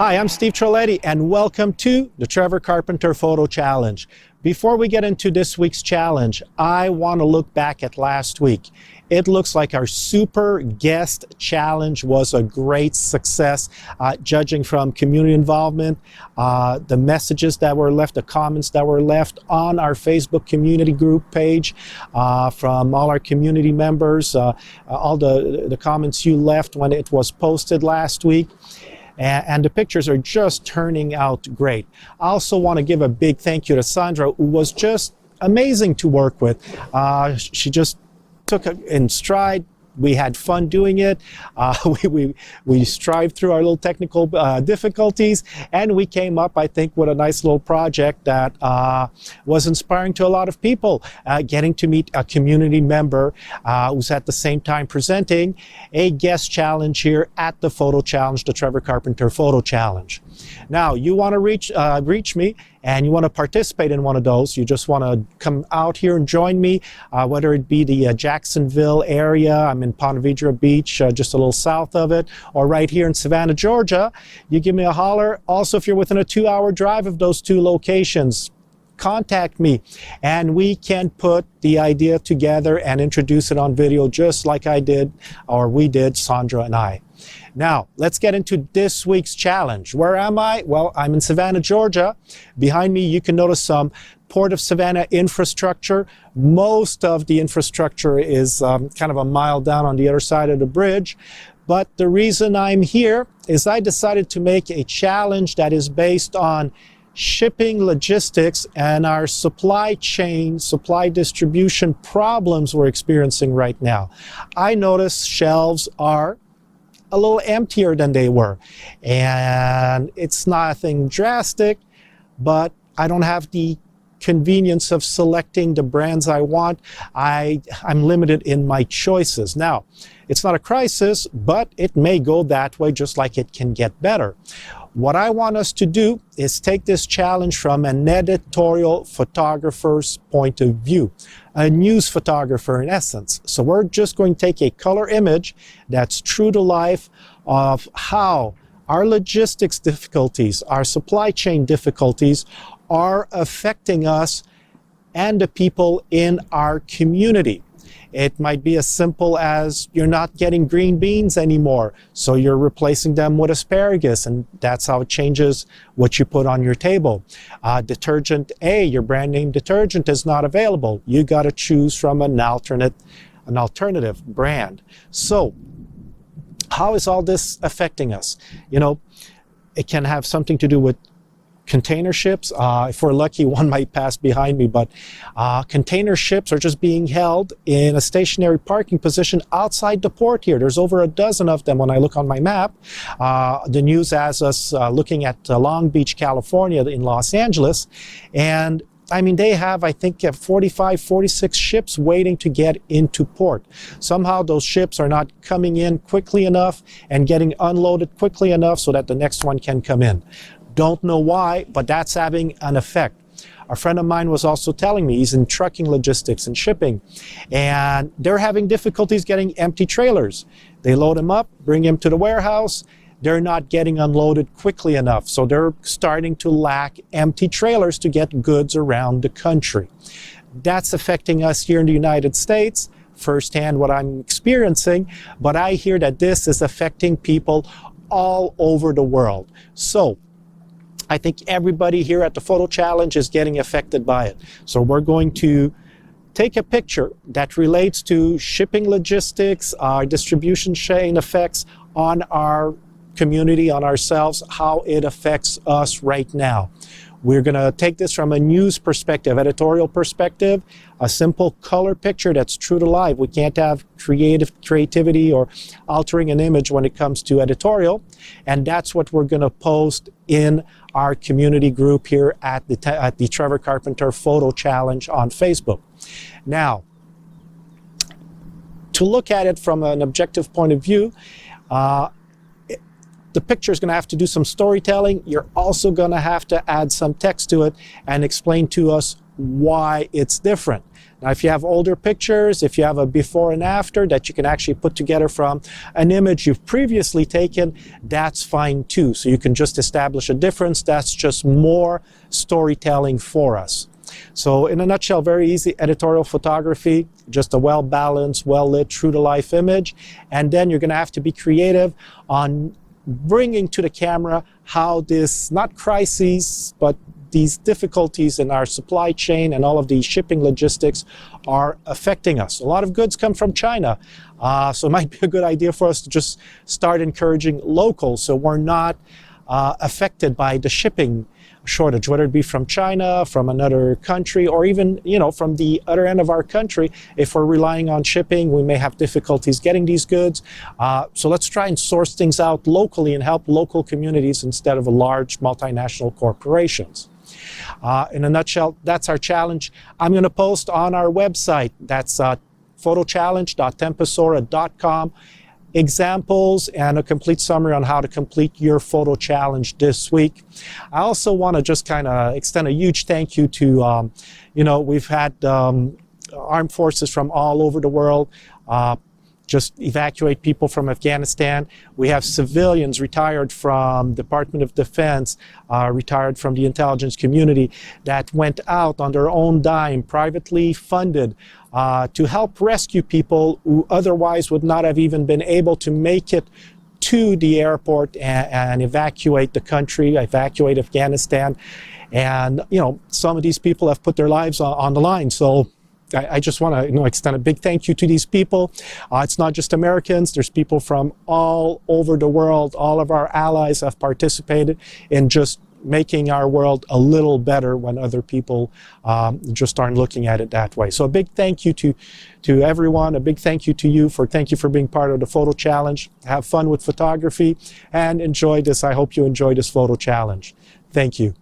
Hi, I'm Steve Troletti, and welcome to the Trevor Carpenter Photo Challenge. Before we get into this week's challenge, I want to look back at last week. It looks like our super guest challenge was a great success, judging from community involvement, the messages that were left, the comments that were left on our Facebook community group page from all our community members, all the comments you left when it was posted last week. And the pictures are just turning out great. I also want to give a big thank you to Sandra, who was just amazing to work with. She just took it in stride. We had fun doing it. We strived through our little technical difficulties, and we came up, I think, with a nice little project that was inspiring to a lot of people. Getting to meet a community member who's at the same time presenting a guest challenge here at the Photo Challenge, the Trevor Carpenter Photo Challenge. Now, you want to reach me, and you want to participate in one of those, you just want to come out here and join me, whether it be the Jacksonville area, I'm in Ponte Vedra Beach, just a little south of it, or right here in Savannah, Georgia, you give me a holler. Also, if you're within a 2-hour drive of those two locations, contact me, and we can put the idea together and introduce it on video just like I did, or we did, Sandra and I. Now, let's get into this week's challenge. Where am I? Well, I'm in Savannah, Georgia. Behind me, you can notice some Port of Savannah infrastructure. Most of the infrastructure is kind of a mile down on the other side of the bridge. But the reason I'm here is I decided to make a challenge that is based on shipping logistics and our supply chain, supply distribution problems we're experiencing right now. I notice shelves are a little emptier than they were, and it's nothing drastic, but I don't have the convenience of selecting the brands I want. I'm limited in my choices. Now, it's not a crisis, but it may go that way, just like it can get better. What I want us to do is take this challenge from an editorial photographer's point of view, a news photographer in essence. So we're just going to take a color image that's true to life of how our logistics difficulties, our supply chain difficulties are affecting us and the people in our community. It might be as simple as you're not getting green beans anymore, so you're replacing them with asparagus, and that's how it changes what you put on your table. Detergent A, your brand name detergent, is not available. You got to choose from an alternative brand. So, how is all this affecting us? You know, it can have something to do with container ships. If we're lucky, one might pass behind me, but container ships are just being held in a stationary parking position outside the port here. There's over a dozen of them when I look on my map. The news has us looking at Long Beach, California in Los Angeles, and I mean, they have, I think, 45, 46 ships waiting to get into port. Somehow those ships are not coming in quickly enough and getting unloaded quickly enough so that the next one can come in. Don't know why, but that's having an effect. A friend of mine was also telling me he's in trucking logistics and shipping, and they're having difficulties getting empty trailers. They load them up, bring them to the warehouse. They're not getting unloaded quickly enough, so they're starting to lack empty trailers to get goods around the country. That's affecting us here in the United States, firsthand what I'm experiencing, but I hear that this is affecting people all over the world. So I think everybody here at the Photo Challenge is getting affected by it. So we're going to take a picture that relates to shipping logistics, our distribution chain effects on our community, on ourselves, how it affects us right now. We're going to take this from a news perspective, editorial perspective, a simple color picture that's true to life. We can't have creativity or altering an image when it comes to editorial, and that's what we're going to post in our community group here at the Trevor Carpenter Photo Challenge on Facebook. Now, to look at it from an objective point of view, the picture is going to have to do some storytelling. You're also going to have to add some text to it and explain to us why it's different. Now, if you have older pictures, if you have a before and after that you can actually put together from an image you've previously taken, that's fine too. So you can just establish a difference. That's just more storytelling for us. So in a nutshell, very easy editorial photography, just a well-balanced, well-lit, true-to-life image. And then you're going to have to be creative on bringing to the camera how this, not crises, but these difficulties in our supply chain and all of these shipping logistics are affecting us. A lot of goods come from China, so it might be a good idea for us to just start encouraging local so we're not affected by the shipping shortage, whether it be from China, from another country, or even, you know, from the other end of our country. If we're relying on shipping, we may have difficulties getting these goods. So let's try and source things out locally and help local communities instead of large multinational corporations. In a nutshell, that's our challenge. I'm going to post on our website, that's photochallenge.tempusaura.com, examples and a complete summary on how to complete your photo challenge this week. I also want to just kind of extend a huge thank you to, you know, we've had armed forces from all over the world just evacuate people from Afghanistan. We have civilians retired from Department of Defense, retired from the intelligence community that went out on their own dime, privately funded, to help rescue people who otherwise would not have even been able to make it to the airport and evacuate the country, evacuate Afghanistan. And, you know, some of these people have put their lives on the line. So I just want to, you know, extend a big thank you to these people. It's not just Americans. There's people from all over the world. All of our allies have participated in just making our world a little better when other people just aren't looking at it that way. So a big thank you to everyone. A big thank you to you thank you for being part of the photo challenge. Have fun with photography and enjoy this. I hope you enjoy this photo challenge. Thank you.